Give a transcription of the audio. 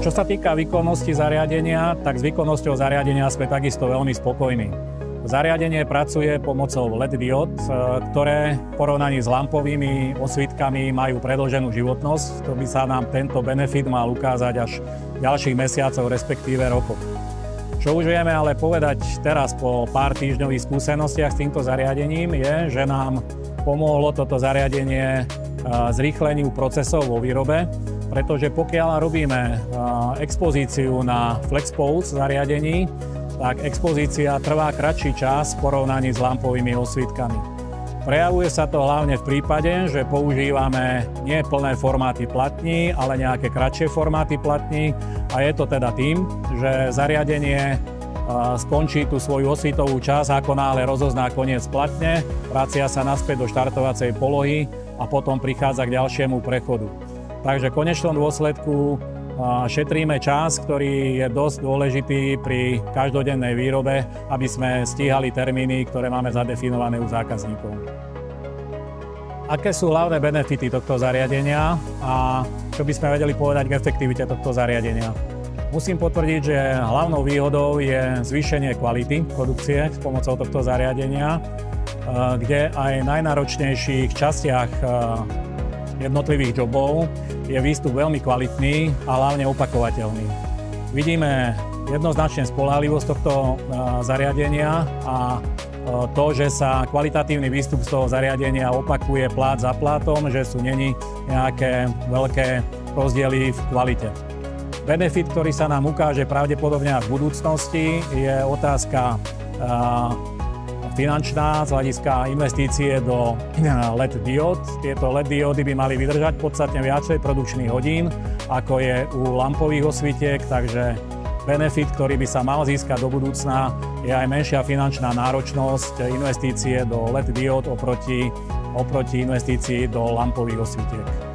Čo sa týka výkonnosti zariadenia, tak s výkonnosťou zariadenia sme takisto veľmi spokojní. Zariadenie pracuje pomocou LED diód, ktoré v porovnaní s lampovými osvítkami majú predĺženú životnosť. To by sa nám tento benefit mal ukázať až ďalších mesiacov, respektíve rokov. Čo už vieme ale povedať teraz po pár týždňových skúsenostiach s týmto zariadením je, že nám pomohlo toto zariadenie zrýchleniu procesov vo výrobe, pretože pokiaľ robíme expozíciu na FlexPulse zariadení, tak expozícia trvá kratší čas v porovnaní s lampovými osvítkami. Prejavuje sa to hlavne v prípade, že používame nie plné formáty platní, ale nejaké kratšie formáty platní a je to teda tým, že zariadenie skončí tú svoju osvítovú časť, ako náhle rozozná koniec platne, vracia sa naspäť do štartovacej polohy a potom prichádza k ďalšiemu prechodu. Takže v konečnom dôsledku šetríme čas, ktorý je dosť dôležitý pri každodennej výrobe, aby sme stíhali termíny, ktoré máme zadefinované u zákazníkov. Aké sú hlavné benefity tohto zariadenia a čo by sme vedeli povedať k efektivite tohto zariadenia? Musím potvrdiť, že hlavnou výhodou je zvýšenie kvality produkcie s pomocou tohto zariadenia, kde aj v najnáročnejších častiach jednotlivých jobov je výstup veľmi kvalitný a hlavne opakovateľný. Vidíme jednoznačne spoľahlivosť tohto zariadenia a to, že sa kvalitatívny výstup z toho zariadenia opakuje plát za plátom, že sú neni nejaké veľké rozdiely v kvalite. Benefit, ktorý sa nám ukáže pravdepodobne v budúcnosti, je otázka finančná z hľadiska investície do LED diód. Tieto LED diódy by mali vydržať podstatne viacej produkčných hodín, ako je u lampových osvítiek, takže benefit, ktorý by sa mal získať do budúcna, je aj menšia finančná náročnosť investície do LED diód oproti investícii do lampových osvítiek.